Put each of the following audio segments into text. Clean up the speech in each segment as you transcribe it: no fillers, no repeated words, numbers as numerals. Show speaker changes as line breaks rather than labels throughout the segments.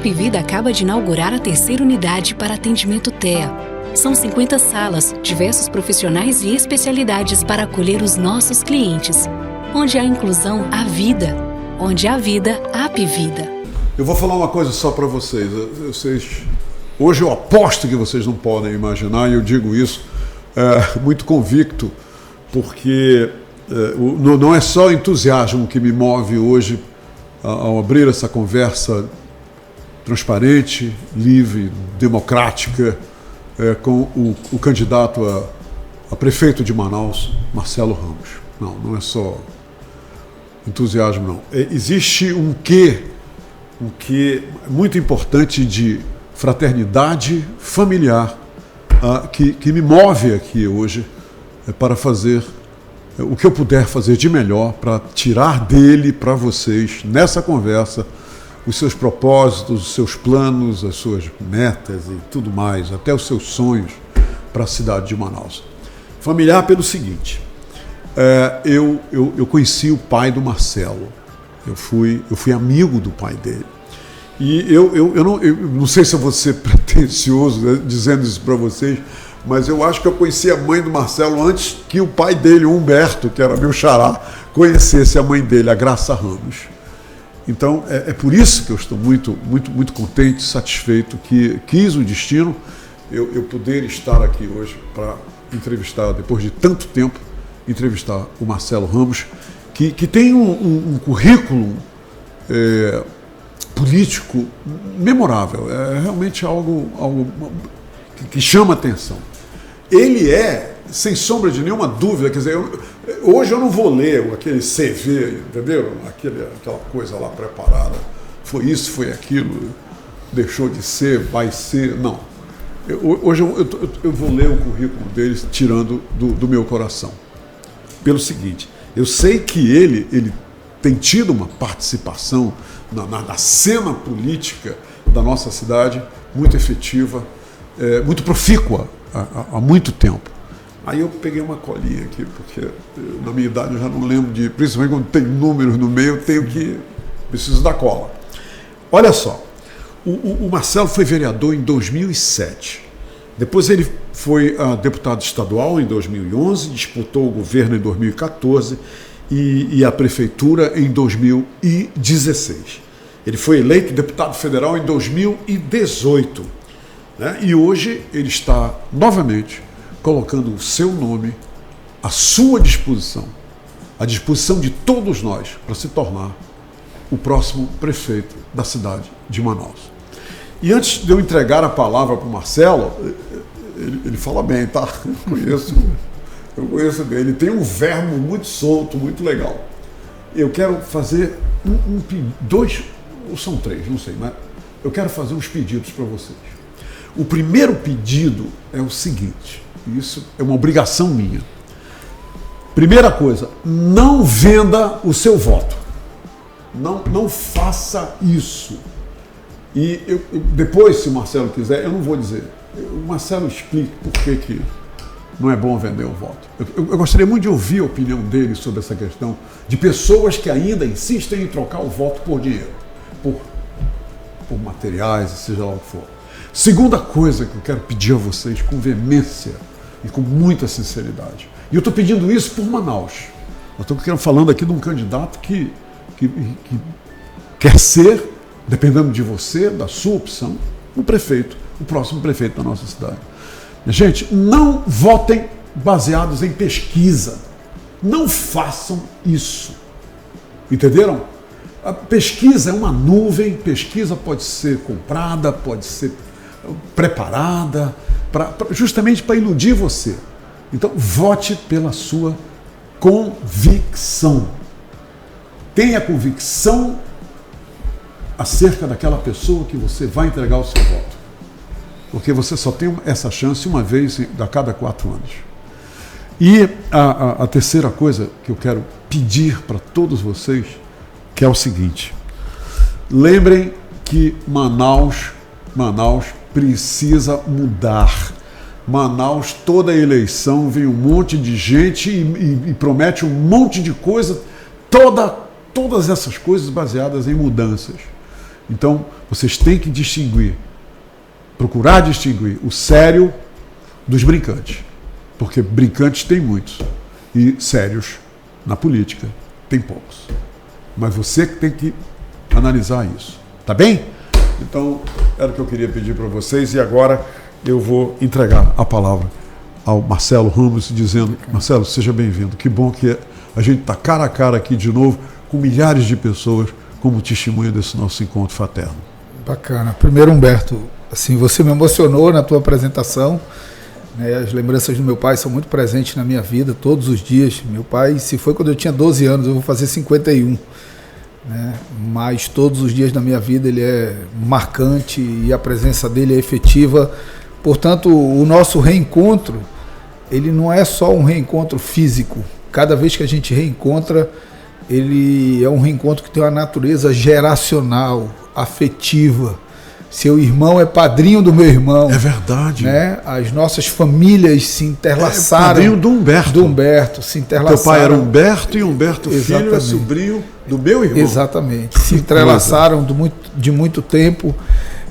Apvida acaba de inaugurar a terceira unidade para atendimento TEA. São 50 salas, diversos profissionais e especialidades para acolher os nossos clientes. Onde há inclusão, há vida. Onde há vida, há Apvida.
Eu vou falar uma coisa só para vocês. Hoje eu aposto que vocês não podem imaginar, e eu digo isso muito convicto, porque não é só entusiasmo que me move hoje ao abrir essa conversa transparente, livre, democrática, com o candidato a prefeito de Manaus, Marcelo Ramos. Não é só entusiasmo, não. Existe um quê muito importante de fraternidade familiar que me move aqui hoje para fazer o que eu puder fazer de melhor para tirar dele para vocês, nessa conversa, os seus propósitos, os seus planos, as suas metas e tudo mais, até os seus sonhos para a cidade de Manaus. Familiar pelo seguinte, eu conheci o pai do Marcelo, eu fui amigo do pai dele. E eu não sei se eu vou ser pretencioso, né, dizendo isso para vocês, mas eu acho que eu conheci a mãe do Marcelo antes que o pai dele, o Humberto, que era meu xará, conhecesse a mãe dele, a Graça Ramos. Então, é por isso que eu estou muito, muito, muito contente, satisfeito, que quis o destino eu poder estar aqui hoje para entrevistar, depois de tanto tempo, entrevistar o Marcelo Ramos, que tem um currículo político memorável, é realmente algo que chama atenção. Ele sem sombra de nenhuma dúvida, quer dizer, hoje eu não vou ler aquele CV, entendeu? Aquela coisa lá preparada, foi isso, foi aquilo, deixou de ser, vai ser, não. Hoje eu vou ler o currículo dele tirando do meu coração. Pelo seguinte, eu sei que ele tem tido uma participação na cena política da nossa cidade muito efetiva, muito profícua há muito tempo. Aí eu peguei uma colinha aqui, porque na minha idade eu já não lembro principalmente quando tem números no meio, preciso da cola. Olha só, o Marcelo foi vereador em 2007, depois ele foi deputado estadual em 2011, disputou o governo em 2014 e a prefeitura em 2016. Ele foi eleito deputado federal em 2018, né? E hoje ele está novamente colocando o seu nome à sua disposição, à disposição de todos nós, para se tornar o próximo prefeito da cidade de Manaus. E antes de eu entregar a palavra para o Marcelo, ele fala bem, tá? Eu conheço bem, ele tem um verbo muito solto, muito legal. Eu quero fazer dois, ou são três, não sei, mas eu quero fazer uns pedidos para vocês. O primeiro pedido é o seguinte, isso é uma obrigação minha. Primeira coisa, não venda o seu voto. Não faça isso. E depois, se o Marcelo quiser, eu não vou dizer. O Marcelo explica por que não é bom vender o voto. Eu gostaria muito de ouvir a opinião dele sobre essa questão de pessoas que ainda insistem em trocar o voto por dinheiro, por materiais, seja lá o que for. Segunda coisa que eu quero pedir a vocês com veemência e com muita sinceridade. E eu estou pedindo isso por Manaus. Eu estou falando aqui de um candidato que quer ser, dependendo de você, da sua opção, o próximo prefeito da nossa cidade. Gente, não votem baseados em pesquisa. Não façam isso. Entenderam? A pesquisa é uma nuvem, pesquisa pode ser comprada, pode ser preparada, justamente para iludir você. Então, vote pela sua convicção. Tenha convicção acerca daquela pessoa que você vai entregar o seu voto. Porque você só tem essa chance uma vez a cada 4 anos. E a terceira coisa que eu quero pedir para todos vocês, que é o seguinte: lembrem que Manaus precisa mudar. Manaus, toda eleição vem um monte de gente e promete um monte de coisa, todas essas coisas baseadas em mudanças. Então, vocês têm que distinguir, procurar distinguir o sério dos brincantes. Porque brincantes tem muitos e sérios na política tem poucos. Mas você que tem que analisar isso. Tá bem? Então, era o que eu queria pedir para vocês e agora eu vou entregar a palavra ao Marcelo Ramos, dizendo: Marcelo, seja bem-vindo. Que bom que a gente está cara a cara aqui de novo, com milhares de pessoas como testemunha desse nosso encontro fraterno.
Bacana. Primeiro, Humberto, assim, você me emocionou na tua apresentação, né? As lembranças do meu pai são muito presentes na minha vida, todos os dias. Meu pai, se foi quando eu tinha 12 anos, eu vou fazer 51. Né? Mas todos os dias da minha vida ele é marcante e a presença dele é efetiva. Portanto, o nosso reencontro, ele não é só um reencontro físico. Cada vez que a gente reencontra, ele é um reencontro que tem uma natureza geracional, afetiva. Seu irmão é padrinho do meu irmão.
É verdade.
Né? As nossas famílias se interlaçaram.
Padrinho do Humberto.
Do Humberto, se interlaçaram.
Teu pai era Humberto e Humberto
Exatamente.
Filho é sobrinho do meu irmão.
Exatamente. Se entrelaçaram de muito tempo.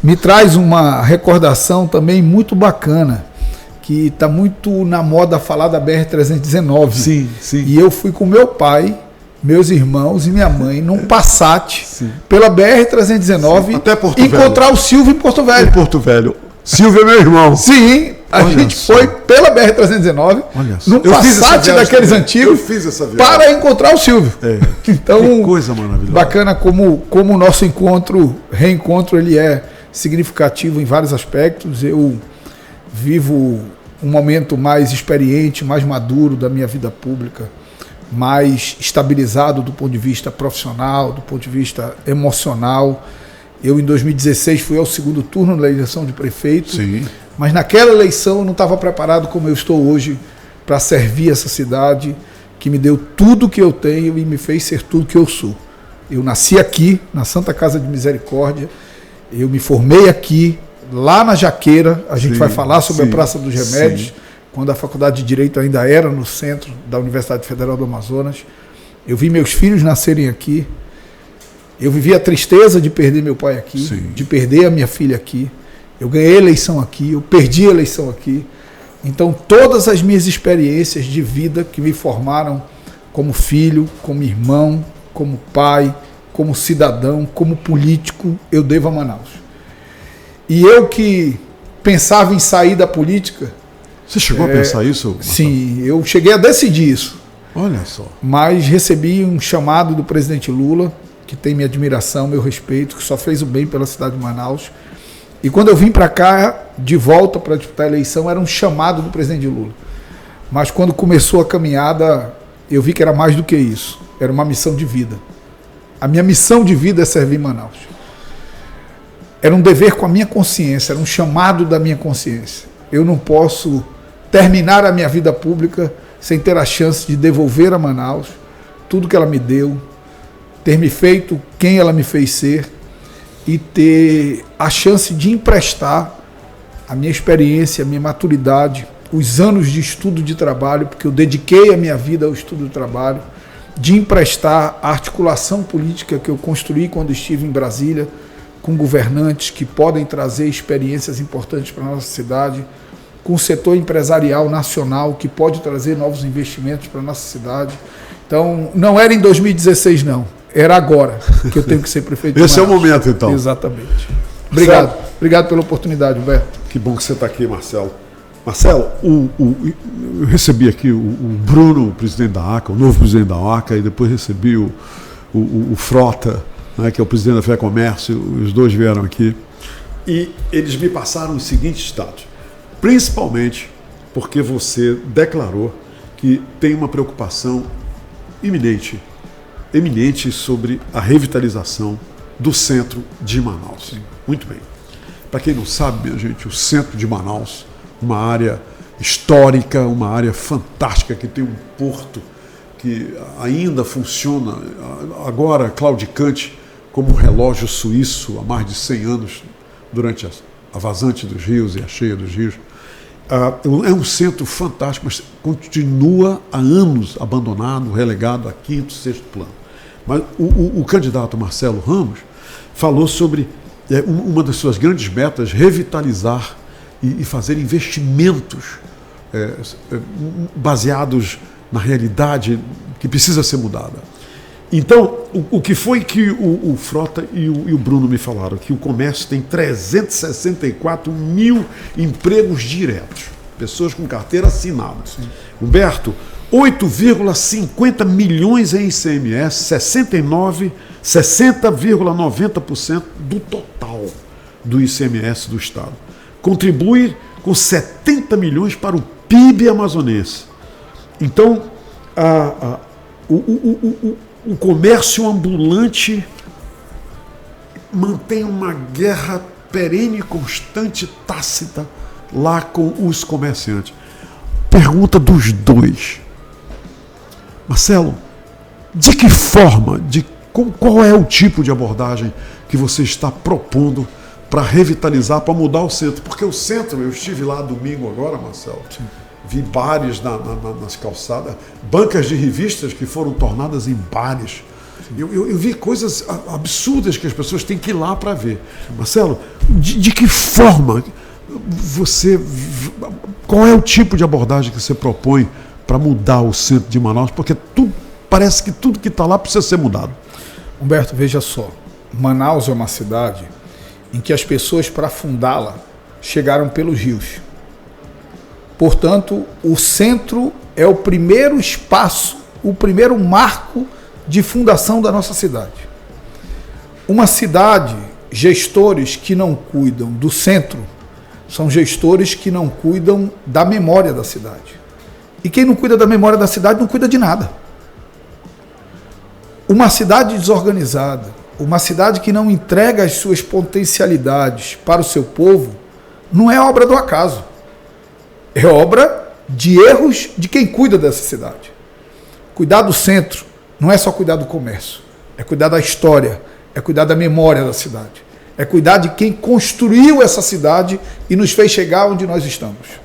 Me traz uma recordação também muito bacana, que está muito na moda falar da BR-319.
Sim, sim.
E eu fui com meu pai, meus irmãos e minha mãe num Passat pela BR-319
até Porto
encontrar
Velho.
O Silvio em Porto Velho.
Em Porto Velho. Silvio é meu irmão.
Sim, a
Olha
gente
só.
foi pela BR-319 num Passat daqueles antigos.
Eu fiz essa viagem.
Para encontrar o Silvio. Então,
que coisa maravilhosa.
Bacana como o nosso reencontro, ele é significativo em vários aspectos. Eu vivo um momento mais experiente, mais maduro da minha vida pública, mais estabilizado do ponto de vista profissional, do ponto de vista emocional. Eu, em 2016, fui ao segundo turno da eleição de prefeito.
Sim.
Mas naquela eleição eu não estava preparado como eu estou hoje para servir essa cidade que me deu tudo que eu tenho e me fez ser tudo que eu sou. Eu nasci aqui, na Santa Casa de Misericórdia, eu me formei aqui, lá na Jaqueira, a gente vai falar sobre a Praça dos Remédios, quando a Faculdade de Direito ainda era no centro da Universidade Federal do Amazonas. Eu vi meus filhos nascerem aqui, eu vivi a tristeza de perder meu pai aqui, de perder a minha filha aqui. Eu ganhei a eleição aqui, eu perdi a eleição aqui. Então, todas as minhas experiências de vida que me formaram como filho, como irmão, como pai, como cidadão, como político, eu devo a Manaus. E eu que pensava em sair da política...
Você chegou a pensar isso?
Sim, eu cheguei a decidir isso.
Olha só.
Mas recebi um chamado do presidente Lula, que tem minha admiração, meu respeito, que só fez o bem pela cidade de Manaus. E quando eu vim para cá, de volta para disputar a eleição, era um chamado do presidente Lula. Mas quando começou a caminhada, eu vi que era mais do que isso. Era uma missão de vida. A minha missão de vida é servir Manaus. Era um dever com a minha consciência, era um chamado da minha consciência. Eu não posso terminar a minha vida pública sem ter a chance de devolver a Manaus tudo que ela me deu, ter me feito quem ela me fez ser, e ter a chance de emprestar a minha experiência, a minha maturidade, os anos de estudo de trabalho, porque eu dediquei a minha vida ao estudo do trabalho, de emprestar a articulação política que eu construí quando estive em Brasília, com governantes que podem trazer experiências importantes para a nossa cidade, com o setor empresarial nacional que pode trazer novos investimentos para a nossa cidade. Então, não era em 2016, não. Era agora que eu tenho que ser prefeito de Manaus.
Esse é o momento, então.
Exatamente. Obrigado. Obrigado pela oportunidade, Humberto.
Que bom que você está aqui, Marcelo. Marcelo, eu recebi aqui o Bruno, o presidente da ACA, o novo presidente da ACA, e depois recebi o Frota, né, que é o presidente da FEComércio, os dois vieram aqui. E eles me passaram os seguintes dados. Principalmente porque você declarou que tem uma preocupação eminente sobre a revitalização do centro de Manaus. Sim. Muito bem. Para quem não sabe, minha gente, o centro de Manaus, uma área histórica, uma área fantástica, que tem um porto que ainda funciona, agora claudicante, como um relógio suíço há mais de 100 anos, durante a vazante dos rios e a cheia dos rios. É um centro fantástico, mas continua há anos abandonado, relegado a quinto, sexto plano. Mas o candidato Marcelo Ramos falou sobre uma das suas grandes metas, revitalizar e fazer investimentos baseados na realidade que precisa ser mudada. Então, o que foi que o Frota e o Bruno me falaram? Que o comércio tem 364 mil empregos diretos, pessoas com carteira assinada. Sim. Humberto, 8,50 milhões em ICMS, 60,90% do total do ICMS do Estado. Contribui com 70 milhões para o PIB amazonense. Então, o comércio ambulante mantém uma guerra perene, constante, tácita lá com os comerciantes. Pergunta dos dois. Marcelo, de que forma, qual é o tipo de abordagem que você está propondo para revitalizar, para mudar o centro? Porque o centro, eu estive lá domingo agora, Marcelo, sim, vi bares nas calçadas, bancas de revistas que foram tornadas em bares. Eu vi coisas absurdas que as pessoas têm que ir lá para ver. Marcelo, de que forma qual é o tipo de abordagem que você propõe para mudar o centro de Manaus? Porque parece que tudo que está lá precisa ser mudado.
Humberto, veja só, Manaus é uma cidade em que as pessoas, para fundá-la, chegaram pelos rios. Portanto, o centro é o primeiro espaço, o primeiro marco de fundação da nossa cidade. Uma cidade, gestores que não cuidam do centro, são gestores que não cuidam da memória da cidade. E quem não cuida da memória da cidade não cuida de nada. Uma cidade desorganizada, uma cidade que não entrega as suas potencialidades para o seu povo, não é obra do acaso. É obra de erros de quem cuida dessa cidade. Cuidar do centro não é só cuidar do comércio, é cuidar da história, é cuidar da memória da cidade, é cuidar de quem construiu essa cidade e nos fez chegar onde nós estamos.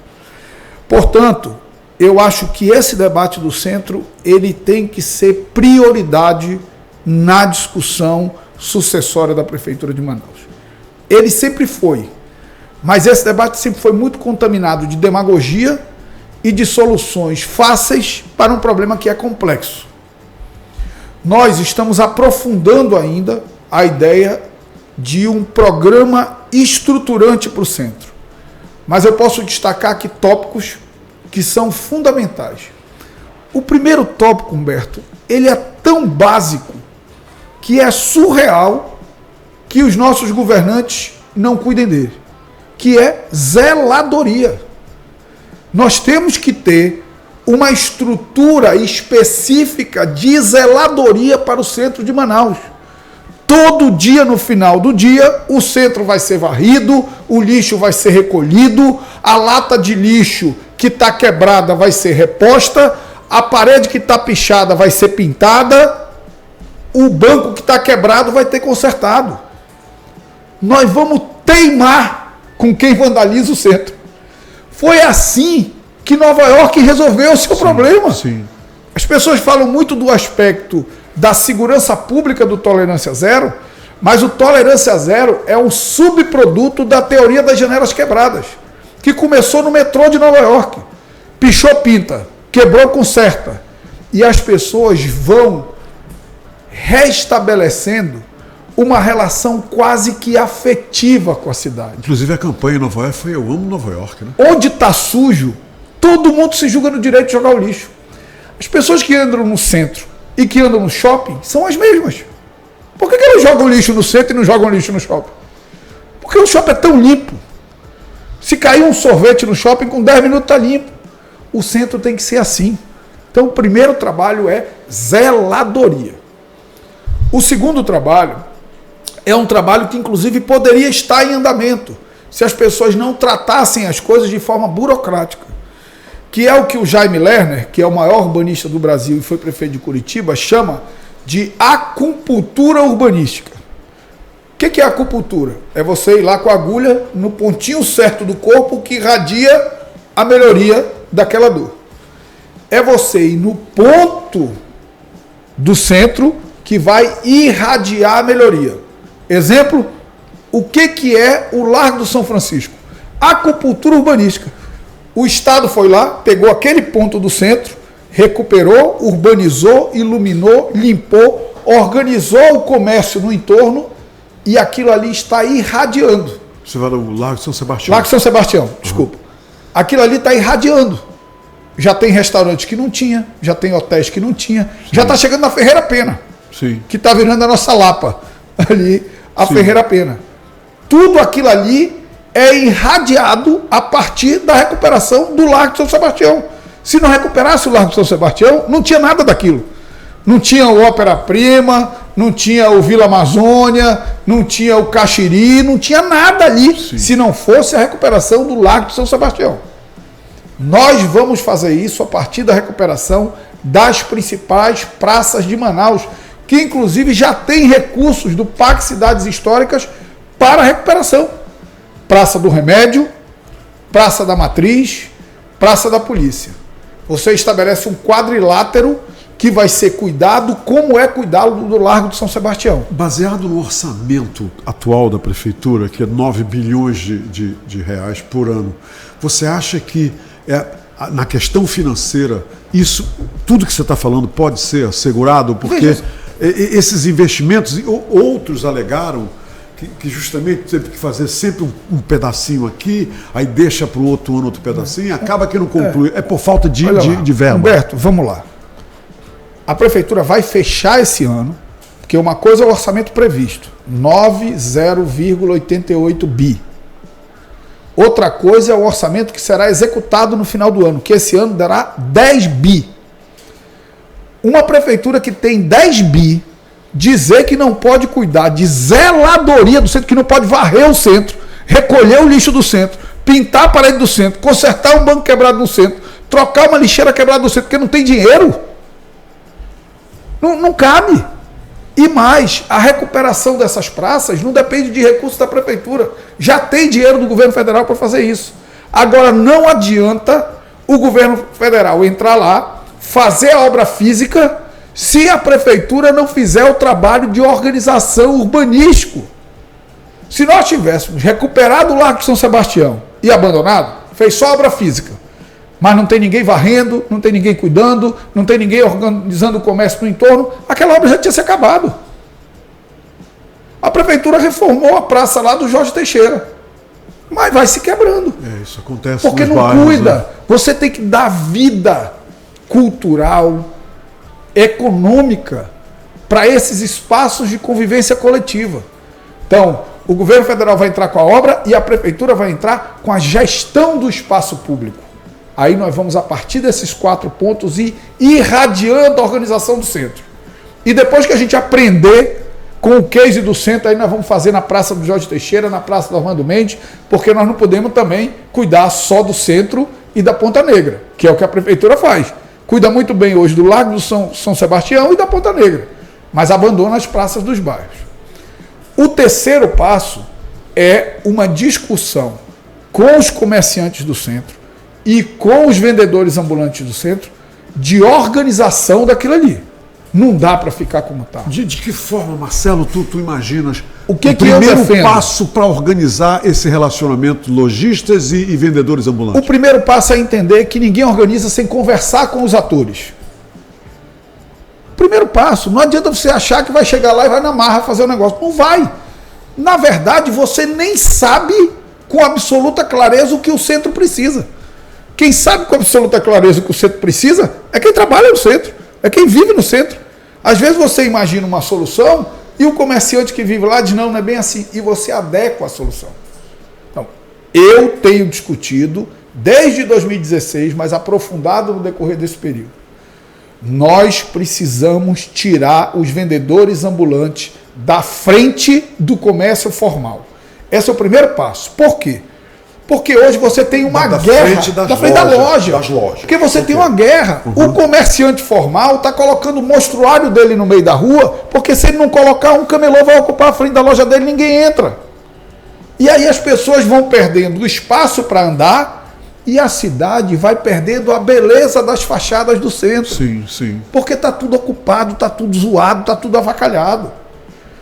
Portanto, eu acho que esse debate do centro, ele tem que ser prioridade na discussão sucessória da Prefeitura de Manaus. Ele sempre foi, mas esse debate sempre foi muito contaminado de demagogia e de soluções fáceis para um problema que é complexo. Nós estamos aprofundando ainda a ideia de um programa estruturante para o centro. Mas eu posso destacar aqui tópicos que são fundamentais. O primeiro tópico, Humberto, ele é tão básico que é surreal que os nossos governantes não cuidem dele, que é zeladoria. Nós temos que ter uma estrutura específica de zeladoria para o centro de Manaus. Todo dia, no final do dia, o centro vai ser varrido, o lixo vai ser recolhido, a lata de lixo que está quebrada vai ser reposta, a parede que está pichada vai ser pintada, o banco que está quebrado vai ter consertado. Nós vamos teimar com quem vandaliza o centro. Foi assim que Nova York resolveu o seu problema.
Sim.
As pessoas falam muito do aspecto da segurança pública do tolerância zero, mas o tolerância zero é um subproduto da teoria das janelas quebradas, que começou no metrô de Nova York. Pichou, pinta, quebrou, conserta. E as pessoas vão restabelecendo uma relação quase que afetiva com a cidade.
Inclusive a campanha em Nova York foi Eu Amo Nova York, né?
Onde está sujo, todo mundo se julga no direito de jogar o lixo. As pessoas que andam no centro e que andam no shopping são as mesmas. Por que elas jogam lixo no centro e não jogam lixo no shopping? Porque o shopping é tão limpo. Se cair um sorvete no shopping, com 10 minutos está limpo. O centro tem que ser assim. Então, o primeiro trabalho é zeladoria. O segundo trabalho é um trabalho que, inclusive, poderia estar em andamento se as pessoas não tratassem as coisas de forma burocrática, que é o que o Jaime Lerner, que é o maior urbanista do Brasil e foi prefeito de Curitiba, chama de acupuntura urbanística. O que é acupuntura? É você ir lá com a agulha no pontinho certo do corpo que irradia a melhoria daquela dor. É você ir no ponto do centro que vai irradiar a melhoria. Exemplo, o que é o Largo do São Francisco? Acupuntura urbanística. O Estado foi lá, pegou aquele ponto do centro, recuperou, urbanizou, iluminou, limpou, organizou o comércio no entorno e aquilo ali está irradiando.
Você vai no Largo de São Sebastião.
Largo de São Sebastião, desculpa. Aquilo ali está irradiando. Já tem restaurantes que não tinha, já tem hotéis que não tinha, sim, já está chegando na Ferreira Pena, sim, que está virando a nossa Lapa, ali, a sim, Ferreira Pena. Tudo aquilo ali é irradiado a partir da recuperação do Largo de São Sebastião. Se não recuperasse o Largo de São Sebastião, não tinha nada daquilo. Não tinha o Ópera Prima, não tinha o Vila Amazônia, não tinha o Caxiri, não tinha nada ali, sim, se não fosse a recuperação do Largo de São Sebastião. Nós vamos fazer isso a partir da recuperação das principais praças de Manaus, que inclusive já tem recursos do PAC Cidades Históricas para a recuperação. Praça do Remédio, Praça da Matriz, Praça da Polícia. Você estabelece um quadrilátero que vai ser cuidado como é cuidado do Largo de São Sebastião.
Baseado no orçamento atual da Prefeitura, que é 9 bilhões de reais por ano, você acha que na questão financeira, isso, tudo que você está falando pode ser assegurado? Porque esses investimentos, outros alegaram que justamente teve que fazer sempre um pedacinho aqui, aí deixa para o outro ano outro pedacinho, acaba que não conclui. É por falta de verba.
Humberto, vamos lá. A Prefeitura vai fechar esse ano, porque uma coisa é o orçamento previsto, 9,088 bi. Outra coisa é o orçamento que será executado no final do ano, que esse ano dará 10 bi. Uma prefeitura que tem 10 bi, dizer que não pode cuidar de zeladoria do centro, que não pode varrer o centro, recolher o lixo do centro, pintar a parede do centro, consertar um banco quebrado no centro, trocar uma lixeira quebrada no centro, porque não tem dinheiro. Não cabe. E mais, a recuperação dessas praças não depende de recursos da prefeitura. Já tem dinheiro do governo federal para fazer isso. Agora, não adianta o governo federal entrar lá, fazer a obra física, se a prefeitura não fizer o trabalho de organização urbanístico. Se nós tivéssemos recuperado o Largo de São Sebastião e abandonado, fez só obra física, mas não tem ninguém varrendo, não tem ninguém cuidando, não tem ninguém organizando o comércio no entorno, aquela obra já tinha se acabado. A prefeitura reformou a praça lá do Jorge Teixeira, mas vai se quebrando.
Isso acontece
porque não bairros, cuida. Né? Você tem que dar vida cultural, econômica para esses espaços de convivência coletiva. Então, o governo federal vai entrar com a obra e a prefeitura vai entrar com a gestão do espaço público. Aí nós vamos, a partir desses 4 pontos, ir irradiando a organização do centro. E depois que a gente aprender com o case do centro, aí nós vamos fazer na Praça do Jorge Teixeira, na Praça do Armando Mendes, porque nós não podemos também cuidar só do centro e da Ponta Negra, que é o que a prefeitura faz. Cuida muito bem hoje do Largo do São Sebastião e da Ponta Negra, mas abandona as praças dos bairros. O terceiro passo é uma discussão com os comerciantes do centro e com os vendedores ambulantes do centro de organização daquilo ali. Não dá para ficar como está.
De que forma, Marcelo, tu imaginas
o primeiro passo para organizar esse relacionamento lojistas e vendedores ambulantes? O primeiro passo é entender que ninguém organiza sem conversar com os atores. Primeiro passo, não adianta você achar que vai chegar lá e vai na marra fazer o negócio. Não vai. Na verdade, você nem sabe com absoluta clareza o que o centro precisa. Quem sabe com absoluta clareza o que o centro precisa é quem trabalha no centro, é quem vive no centro. Às vezes você imagina uma solução e o comerciante que vive lá diz, não é bem assim, e você adequa a solução. Então, eu tenho discutido desde 2016, mas aprofundado no decorrer desse período. Nós precisamos tirar os vendedores ambulantes da frente do comércio formal. Esse é o primeiro passo. Por quê? Porque hoje você tem uma guerra da frente da loja. Das lojas. Porque você tem uma guerra. O comerciante formal está colocando o mostruário dele no meio da rua, porque se ele não colocar, um camelô vai ocupar a frente da loja dele e ninguém entra. E aí as pessoas vão perdendo o espaço para andar e a cidade vai perdendo a beleza das fachadas do centro.
Sim, sim.
Porque está tudo ocupado, está tudo zoado, está tudo avacalhado.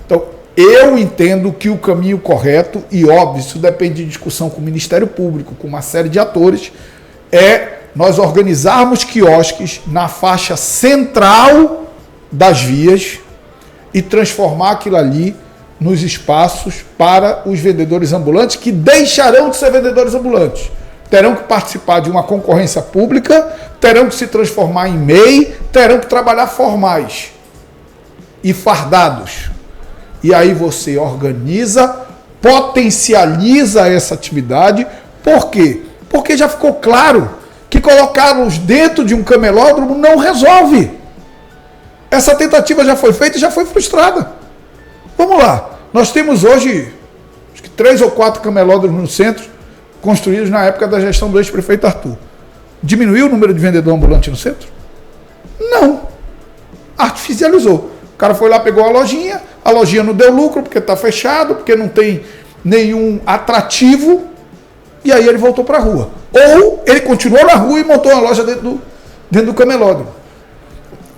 Então, Eu entendo que o caminho correto, e óbvio, isso depende de discussão com o Ministério Público, com uma série de atores, é nós organizarmos quiosques na faixa central das vias e transformar aquilo ali nos espaços para os vendedores ambulantes, que deixarão de ser vendedores ambulantes. Terão que participar de uma concorrência pública, terão que se transformar em MEI, terão que trabalhar formais e fardados. E aí você organiza, potencializa essa atividade. Por quê? Porque já ficou claro que colocá-los dentro de um camelódromo não resolve. Essa tentativa já foi feita e já foi frustrada. Vamos lá. Nós temos hoje acho que 3 ou 4 camelódromos no centro, construídos na época da gestão do ex-prefeito Arthur. Diminuiu o número de vendedor ambulante no centro? Não. Artificializou. O cara foi lá, pegou a lojinha não deu lucro porque está fechado, porque não tem nenhum atrativo, e aí ele voltou para a rua. Ou ele continuou na rua e montou uma loja dentro do camelódromo.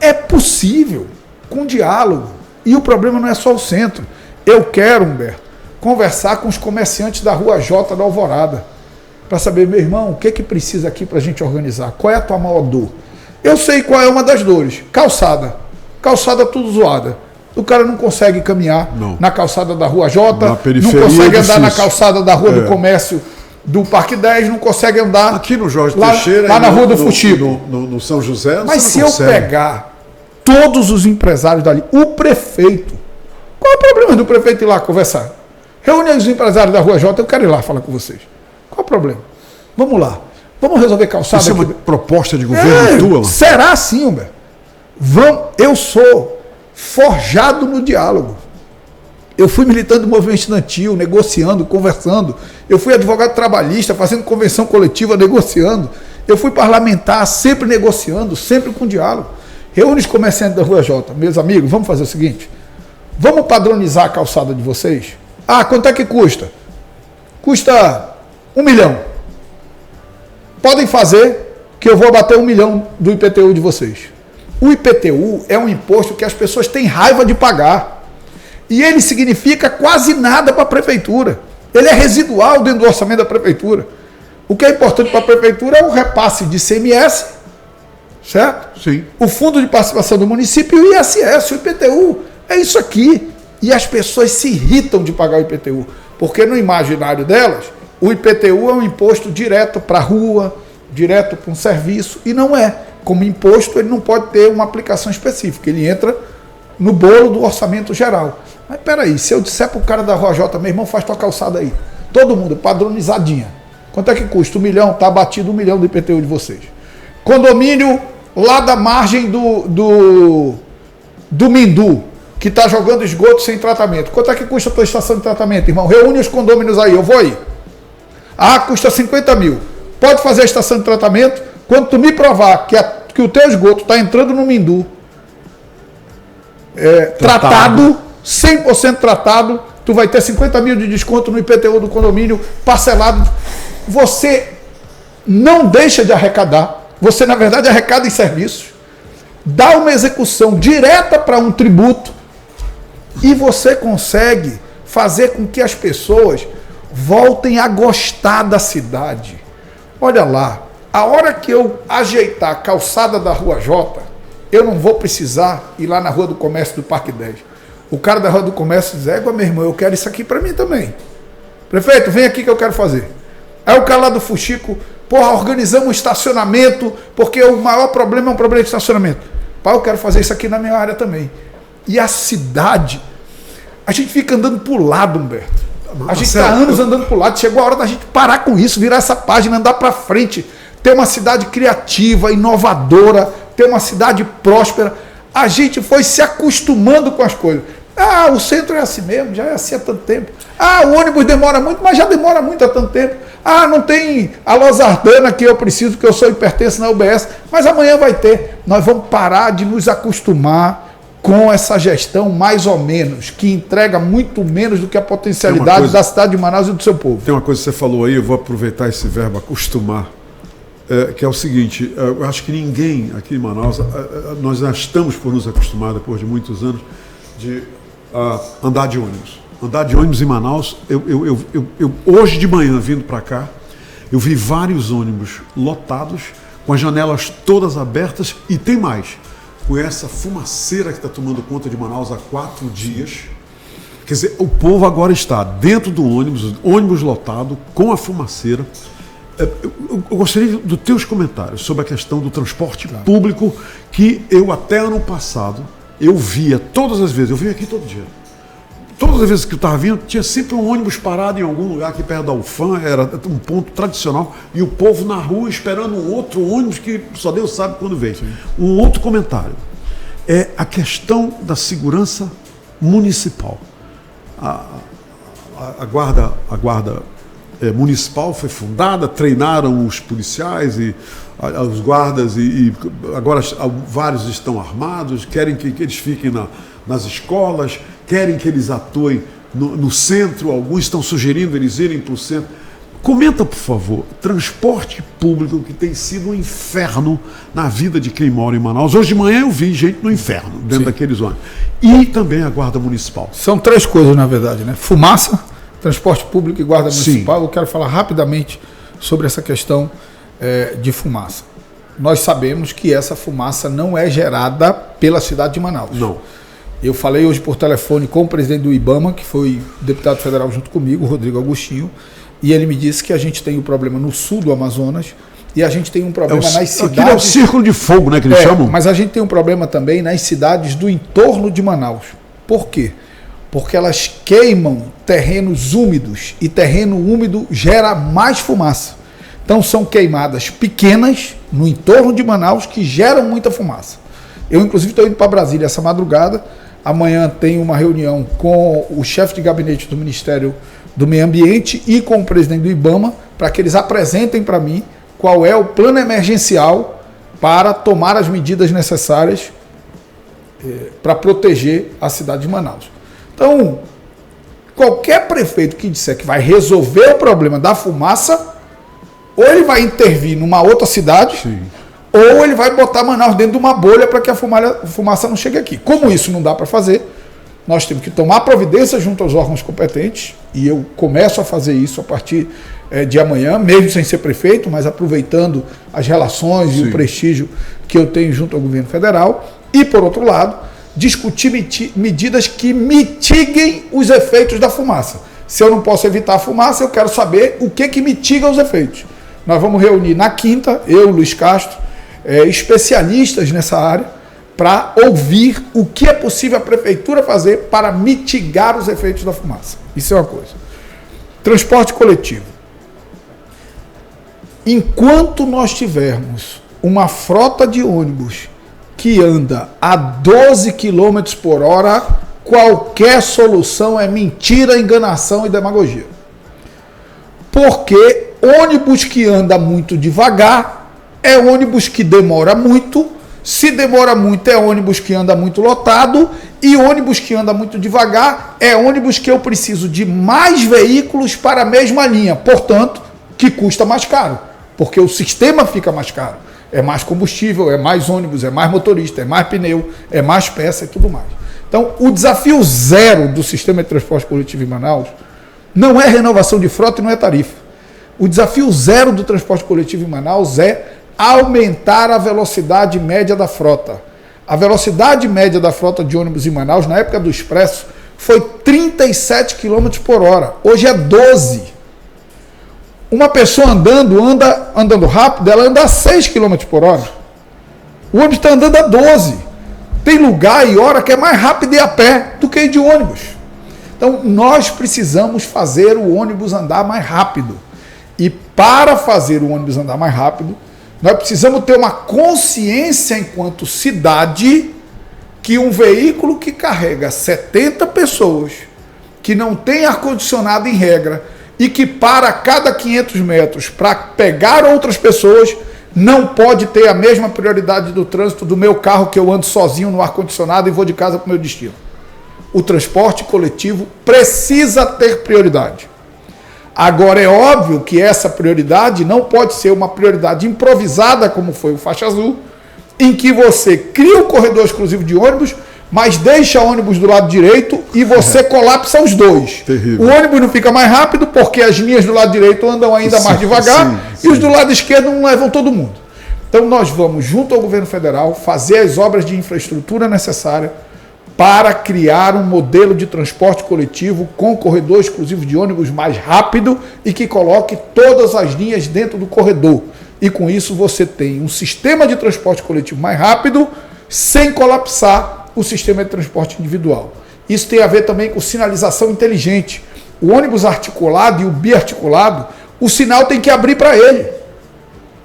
É possível, com diálogo, e o problema não é só o centro. Eu quero, Humberto, conversar com os comerciantes da Rua J da Alvorada, para saber, meu irmão, o que precisa aqui para a gente organizar? Qual é a tua maior dor? Eu sei qual é uma das dores. Calçada. Calçada tudo zoada. O cara não consegue caminhar na calçada da Rua J, não consegue andar na calçada da Rua do Comércio do Parque 10, não consegue andar
aqui no Jorge
lá,
Teixeira,
lá na Rua do Fuxico.
No São José,
mas se eu pegar todos os empresários dali, o prefeito, qual é o problema do prefeito ir lá conversar? Reúne os empresários da Rua J, eu quero ir lá falar com vocês. Qual é o problema? Vamos lá. Vamos resolver calçada.
Isso é uma proposta de governo tua, mano?
Será sim, Humberto. Eu sou forjado no diálogo. Eu fui militante do movimento estudantil, negociando, conversando. Eu fui advogado trabalhista, fazendo convenção coletiva, negociando. Eu fui parlamentar, sempre negociando, sempre com diálogo. Reúne os comerciantes da Rua J. Meus amigos, vamos fazer o seguinte. Vamos padronizar a calçada de vocês? Ah, quanto é que custa? Custa 1 milhão. Podem fazer que eu vou bater 1 milhão do IPTU de vocês. O IPTU é um imposto que as pessoas têm raiva de pagar. E ele significa quase nada para a prefeitura. Ele é residual dentro do orçamento da prefeitura. O que é importante para a prefeitura é o repasse de ICMS, certo?
Sim.
O fundo de participação do município e o ISS, o IPTU. É isso aqui. E as pessoas se irritam de pagar o IPTU. Porque no imaginário delas, o IPTU é um imposto direto para a rua, direto para um serviço, e não é. Como imposto, ele não pode ter uma aplicação específica. Ele entra no bolo do orçamento geral. Mas peraí, se eu disser para o cara da Rua J, meu irmão, faz tua calçada aí. Todo mundo, padronizadinha. Quanto é que custa? 1 milhão? Está batido 1 milhão do IPTU de vocês. Condomínio lá da margem do Mindu, que está jogando esgoto sem tratamento. Quanto é que custa a tua estação de tratamento, irmão? Reúne os condôminos aí, eu vou aí. Ah, custa 50 mil. Pode fazer a estação de tratamento quando tu me provar que o teu esgoto está entrando no Mindu tratado, 100% tratado, tu vai ter 50 mil de desconto no IPTU do condomínio parcelado. Você não deixa de arrecadar, você na verdade arrecada em serviços, dá uma execução direta para um tributo e você consegue fazer com que as pessoas voltem a gostar da cidade. Olha lá, a hora que eu ajeitar a calçada da Rua J, eu não vou precisar ir lá na Rua do Comércio do Parque 10. O cara da Rua do Comércio diz, meu irmão, eu quero isso aqui para mim também. Prefeito, vem aqui que eu quero fazer. Aí o cara lá do Fuxico, organizamos um estacionamento, porque o maior problema é um problema de estacionamento. Pai, eu quero fazer isso aqui na minha área também. E a cidade, a gente fica andando pro lado, Humberto. A gente está anos andando pro lado, chegou a hora da gente parar com isso, virar essa página, andar para frente, ter uma cidade criativa, inovadora, ter uma cidade próspera. A gente foi se acostumando com as coisas. Ah, o centro é assim mesmo, já é assim há tanto tempo. Ah, o ônibus demora muito, mas já demora muito há tanto tempo. Ah, não tem a losardana que eu preciso, que eu sou e pertenço na UBS, mas amanhã vai ter. Nós vamos parar de nos acostumar com essa gestão mais ou menos, que entrega muito menos do que a potencialidade da cidade de Manaus e do seu povo.
Tem uma coisa que você falou aí, eu vou aproveitar esse verbo acostumar, que é o seguinte, eu acho que ninguém aqui em Manaus, nós já estamos por nos acostumar depois de muitos anos de andar de ônibus. Andar de ônibus em Manaus, eu hoje de manhã, vindo para cá, eu vi vários ônibus lotados, com as janelas todas abertas, e tem mais, com essa fumaceira que está tomando conta de Manaus há 4 dias. Quer dizer, o povo agora está dentro do ônibus lotado, com a fumaceira. Eu gostaria dos teus comentários sobre a questão do transporte público, que eu até ano passado, eu via todas as vezes, eu vinha aqui todo dia. Todas as vezes que eu estava vindo, tinha sempre um ônibus parado em algum lugar aqui perto da UFAM, era um ponto tradicional, e o povo na rua esperando um outro ônibus que só Deus sabe quando veio. Sim. Um outro comentário é a questão da segurança municipal. A guarda municipal foi fundada, treinaram os policiais e os guardas, e agora vários estão armados, querem que eles fiquem nas escolas, querem que eles atuem no centro, alguns estão sugerindo eles irem para o centro. Comenta, por favor, transporte público, que tem sido um inferno na vida de quem mora em Manaus. Hoje de manhã eu vi gente no inferno, dentro daqueles ônibus. E também a Guarda Municipal.
São 3 coisas, na verdade, né? Fumaça, transporte público e Guarda Municipal. Eu quero falar rapidamente sobre essa questão de fumaça. Nós sabemos que essa fumaça não é gerada pela cidade de Manaus.
Não.
Eu falei hoje por telefone com o presidente do IBAMA, que foi deputado federal junto comigo, Rodrigo Agostinho, e ele me disse que a gente tem um problema no sul do Amazonas e a gente tem um problema nas cidades...
Aquilo é o círculo de fogo, né, que eles chamam?
Mas a gente tem um problema também nas cidades do entorno de Manaus. Por quê? Porque elas queimam terrenos úmidos e terreno úmido gera mais fumaça. Então são queimadas pequenas no entorno de Manaus que geram muita fumaça. Eu, inclusive, estou indo para Brasília essa madrugada. Amanhã tenho uma reunião com o chefe de gabinete do Ministério do Meio Ambiente e com o presidente do IBAMA para que eles apresentem para mim qual é o plano emergencial para tomar as medidas necessárias para proteger a cidade de Manaus. Então, qualquer prefeito que disser que vai resolver o problema da fumaça, ou ele vai intervir numa outra cidade...
Sim.
Ou ele vai botar Manaus dentro de uma bolha para que a fumaça não chegue aqui. Como isso não dá para fazer, nós temos que tomar providência junto aos órgãos competentes, e eu começo a fazer isso a partir de amanhã, mesmo sem ser prefeito, mas aproveitando as relações e o prestígio que eu tenho junto ao governo federal. E, por outro lado, discutir medidas que mitiguem os efeitos da fumaça. Se eu não posso evitar a fumaça, eu quero saber o que mitiga os efeitos. Nós vamos reunir na quinta, eu, Luiz Castro, especialistas nessa área, para ouvir o que é possível a prefeitura fazer para mitigar os efeitos da fumaça. Isso é uma coisa. Transporte coletivo. Enquanto nós tivermos uma frota de ônibus que anda a 12 km por hora, qualquer solução é mentira, enganação e demagogia. Porque ônibus que anda muito devagar é ônibus que demora muito, se demora muito é ônibus que anda muito lotado, e ônibus que anda muito devagar é ônibus que eu preciso de mais veículos para a mesma linha, portanto, que custa mais caro, porque o sistema fica mais caro. É mais combustível, é mais ônibus, é mais motorista, é mais pneu, é mais peça e tudo mais. Então, o desafio zero do sistema de transporte coletivo em Manaus não é renovação de frota e não é tarifa. O desafio zero do transporte coletivo em Manaus é aumentar a velocidade média da frota. A velocidade média da frota de ônibus em Manaus, na época do Expresso, foi 37 km por hora. Hoje é 12. Uma pessoa andando rápido, ela anda a 6 km por hora. O ônibus está andando a 12. Tem lugar e hora que é mais rápido ir a pé do que ir de ônibus. Então, nós precisamos fazer o ônibus andar mais rápido. E para fazer o ônibus andar mais rápido, nós precisamos ter uma consciência enquanto cidade que um veículo que carrega 70 pessoas, que não tem ar-condicionado em regra e que para a cada 500 metros para pegar outras pessoas, não pode ter a mesma prioridade do trânsito do meu carro que eu ando sozinho no ar-condicionado e vou de casa para o meu destino. O transporte coletivo precisa ter prioridade. Agora, é óbvio que essa prioridade não pode ser uma prioridade improvisada, como foi o Faixa Azul, em que você cria um corredor exclusivo de ônibus, mas deixa ônibus do lado direito e você colapsa os dois.
Terrível.
O ônibus não fica mais rápido porque as linhas do lado direito andam ainda mais devagar e os do lado esquerdo não levam todo mundo. Então nós vamos, junto ao governo federal, fazer as obras de infraestrutura necessárias para criar um modelo de transporte coletivo com corredor exclusivo de ônibus mais rápido e que coloque todas as linhas dentro do corredor. E com isso você tem um sistema de transporte coletivo mais rápido sem colapsar o sistema de transporte individual. Isso tem a ver também com sinalização inteligente. O ônibus articulado e o biarticulado, o sinal tem que abrir para ele.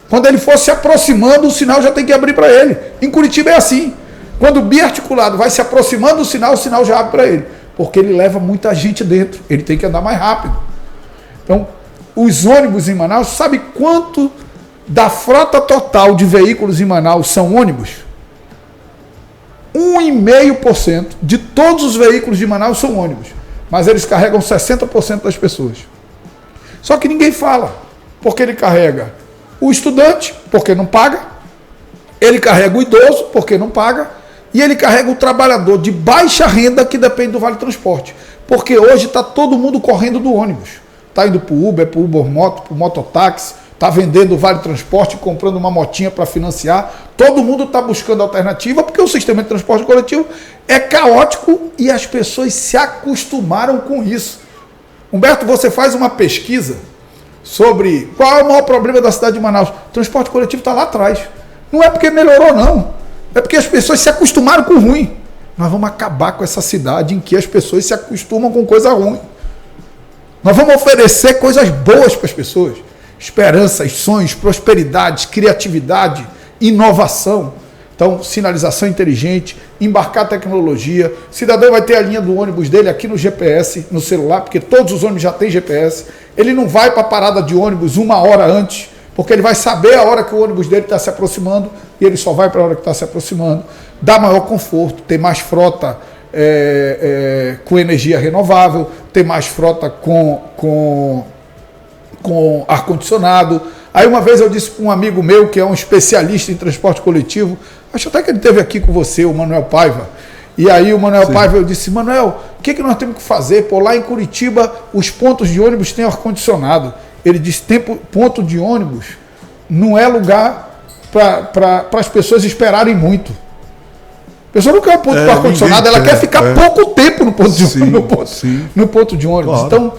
Quando ele for se aproximando, o sinal já tem que abrir para ele. Em Curitiba é assim. Quando o biarticulado vai se aproximando do sinal, o sinal já abre para ele. Porque ele leva muita gente dentro. Ele tem que andar mais rápido. Então, os ônibus em Manaus, sabe quanto da frota total de veículos em Manaus são ônibus? 1,5% de todos os veículos de Manaus são ônibus. Mas eles carregam 60% das pessoas. Só que ninguém fala. Porque ele carrega o estudante, porque não paga. Ele carrega o idoso, porque não paga. E ele carrega o trabalhador de baixa renda que depende do Vale Transporte. Porque hoje está todo mundo correndo do ônibus. Está indo para o Uber, para o Uber Moto, para o mototáxi, está vendendo o Vale Transporte, comprando uma motinha para financiar. Todo mundo está buscando alternativa porque o sistema de transporte coletivo é caótico e as pessoas se acostumaram com isso. Humberto, você faz uma pesquisa sobre qual é o maior problema da cidade de Manaus. O transporte coletivo está lá atrás. Não é porque melhorou, não. É porque as pessoas se acostumaram com o ruim. Nós vamos acabar com essa cidade em que as pessoas se acostumam com coisa ruim. Nós vamos oferecer coisas boas para as pessoas. Esperanças, sonhos, prosperidade, criatividade, inovação. Então, sinalização inteligente, embarcar tecnologia. O cidadão vai ter a linha do ônibus dele aqui no GPS, no celular, porque todos os ônibus já têm GPS. Ele não vai para a parada de ônibus 1 hora antes, porque ele vai saber a hora que o ônibus dele está se aproximando e ele só vai para a hora que está se aproximando. Dá maior conforto, tem mais frota com energia renovável, tem mais frota com ar-condicionado. Aí uma vez eu disse para um amigo meu, que é um especialista em transporte coletivo, acho até que ele esteve aqui com você, o Manuel Paiva, e aí o Manuel Paiva, eu disse, Manuel, o que nós temos que fazer? Pô, lá em Curitiba, os pontos de ônibus têm ar-condicionado. Ele disse, ponto de ônibus não é lugar para as pessoas esperarem muito. A pessoa não quer um ponto de ar-condicionado, ela quer ficar pouco tempo no ponto de ônibus. Claro. Então,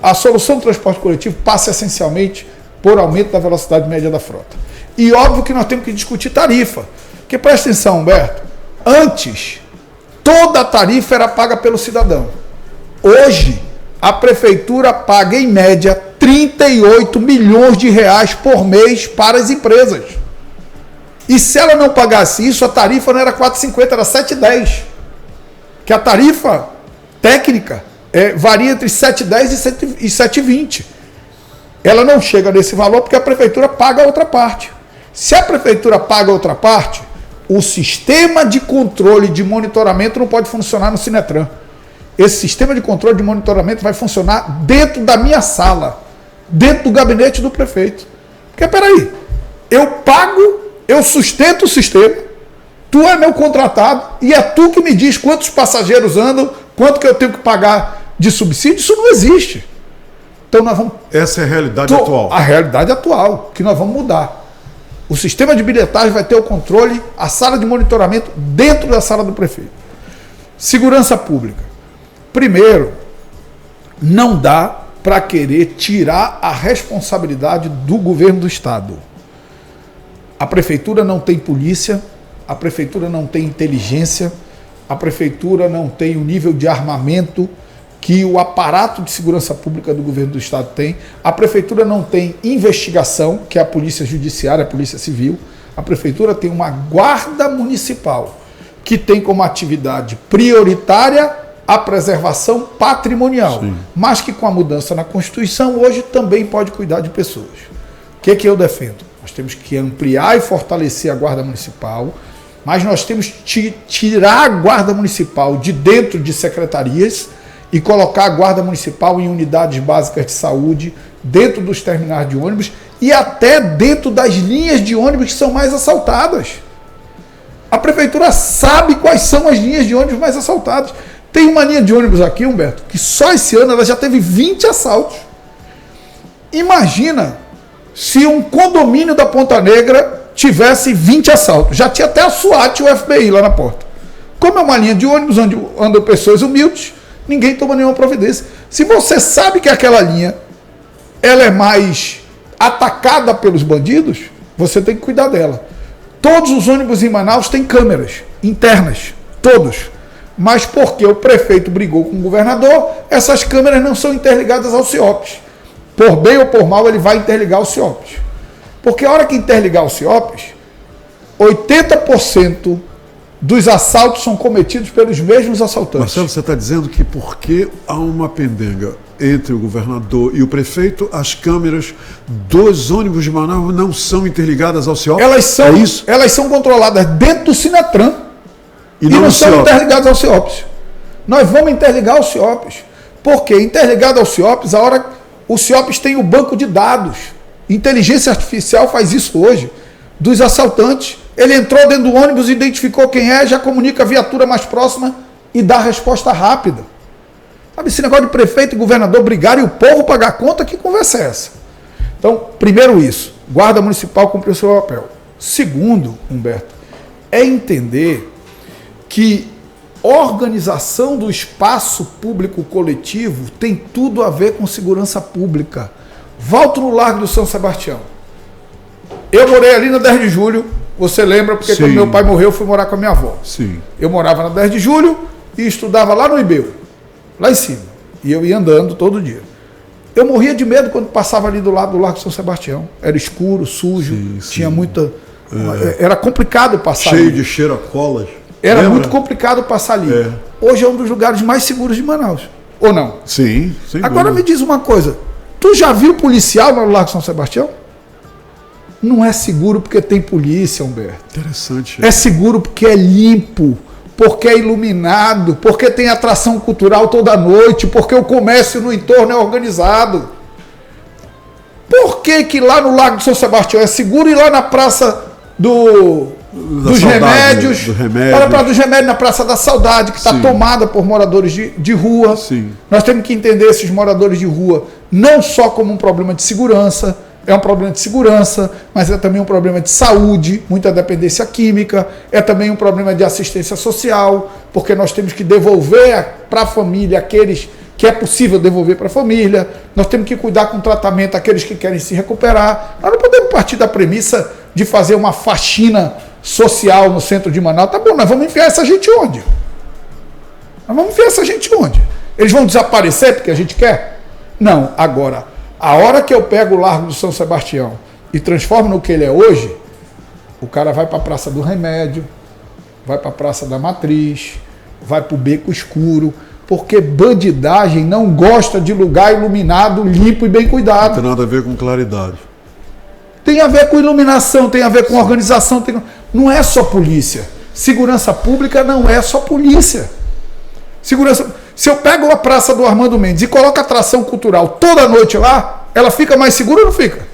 a solução do transporte coletivo passa essencialmente por aumento da velocidade média da frota. E óbvio que nós temos que discutir tarifa. Porque presta atenção, Humberto, antes toda a tarifa era paga pelo cidadão. Hoje, a prefeitura paga em média 38 milhões de reais por mês para as empresas. E se ela não pagasse isso, a tarifa não era 4,50, era 7,10. Que a tarifa técnica varia entre 7,10 e 7,20. Ela não chega nesse valor porque a prefeitura paga a outra parte. Se a prefeitura paga a outra parte, o sistema de controle de monitoramento não pode funcionar no Sinetran. Esse sistema de controle de monitoramento vai funcionar dentro da minha sala, dentro do gabinete do prefeito. Porque, peraí, eu pago, eu sustento o sistema, tu é meu contratado e é tu que me diz quantos passageiros andam, quanto que eu tenho que pagar de subsídio, isso não existe. Então nós vamos...
Essa é a realidade atual.
A realidade atual, que nós vamos mudar. O sistema de bilhetagem vai ter o controle, a sala de monitoramento dentro da sala do prefeito. Segurança pública. Primeiro, não dá para querer tirar a responsabilidade do governo do estado. A prefeitura não tem polícia, a prefeitura não tem inteligência, a prefeitura não tem o nível de armamento que o aparato de segurança pública do governo do estado tem, a prefeitura não tem investigação, que é a polícia judiciária, a polícia civil, a prefeitura tem uma guarda municipal, que tem como atividade prioritária a preservação patrimonial, sim, mas que com a mudança na Constituição hoje também pode cuidar de pessoas. O que eu defendo? Nós temos que ampliar e fortalecer a guarda municipal, mas nós temos que tirar a guarda municipal de dentro de secretarias e colocar a guarda municipal em unidades básicas de saúde, dentro dos terminais de ônibus e até dentro das linhas de ônibus que são mais assaltadas. A prefeitura sabe quais são as linhas de ônibus mais assaltadas. Tem uma linha de ônibus aqui, Humberto, que só esse ano ela já teve 20 assaltos. Imagina se um condomínio da Ponta Negra tivesse 20 assaltos. Já tinha até a SWAT e o FBI lá na porta. Como é uma linha de ônibus onde andam pessoas humildes, ninguém toma nenhuma providência. Se você sabe que aquela linha ela é mais atacada pelos bandidos, você tem que cuidar dela. Todos os ônibus em Manaus têm câmeras internas, todos. Mas porque o prefeito brigou com o governador, essas câmeras não são interligadas ao CIOPS. Por bem ou por mal, ele vai interligar o CIOPS. Porque a hora que interligar o CIOPS, 80% dos assaltos são cometidos pelos mesmos assaltantes.
Marcelo, você está dizendo que porque há uma pendenga entre o governador e o prefeito, as câmeras dos ônibus de Manaus não são interligadas ao CIOPS?
Elas são controladas dentro do Sinatran e não são interligadas ao CIOPS. Nós vamos interligar ao CIOPS. Por quê? Interligado ao CIOPS, a hora o CIOPS tem o banco de dados. Inteligência artificial faz isso hoje. Dos assaltantes. Ele entrou dentro do ônibus, identificou quem é, já comunica a viatura mais próxima e dá a resposta rápida. Sabe, esse negócio de prefeito e governador brigarem e o povo pagar a conta, que conversa é essa? Então, primeiro isso, Guarda Municipal cumpriu o seu papel. Segundo, Humberto, é entender que organização do espaço público coletivo tem tudo a ver com segurança pública. Volto no Largo do São Sebastião. Eu morei ali na 10 de julho, você lembra, porque quando meu pai morreu, eu fui morar com a minha avó.
Sim.
Eu morava na 10 de julho e estudava lá no Ibeu, lá em cima. E eu ia andando todo dia. Eu morria de medo quando passava ali do lado do Largo São Sebastião. Era escuro, sujo, tinha muita... Era complicado passar
cheio
ali.
De cheiro a colas.
Era muito complicado passar ali. Hoje é um dos lugares mais seguros de Manaus. Ou não?
Sim, sem
Agora
dúvida.
me diz uma coisa. Tu já viu policial no Largo São Sebastião? Não é seguro porque tem polícia, Humberto.
Interessante.
É seguro porque é limpo, porque é iluminado, porque tem atração cultural toda noite, porque o comércio no entorno é organizado. Por que que lá no Largo de São Sebastião é seguro e lá na Praça dos Remédios, para a Praça dos Remédios, na Praça da Saudade, que está tomada por moradores de rua.
Sim.
Nós temos que entender esses moradores de rua não só como um problema de segurança, é um problema de segurança, mas é também um problema de saúde, muita dependência química, é também um problema de assistência social, porque nós temos que devolver para a família aqueles que é possível devolver para a família, nós temos que cuidar com tratamento aqueles que querem se recuperar. Nós não podemos partir da premissa de fazer uma faxina social no centro de Manaus. Tá bom, nós vamos enfiar essa gente onde? Nós vamos enfiar essa gente onde? Eles vão desaparecer porque a gente quer? Não, agora... A hora que eu pego o Largo do São Sebastião e transformo no que ele é hoje, o cara vai para a Praça do Remédio, vai para a Praça da Matriz, vai para o Beco Escuro, porque bandidagem não gosta de lugar iluminado, limpo e bem cuidado.
Não tem nada a ver com claridade.
Tem a ver com iluminação, tem a ver com organização. Não é só polícia. Segurança pública não é só polícia. Se eu pego a Praça do Armando Mendes e coloco atração cultural toda noite lá, ela fica mais segura ou não fica?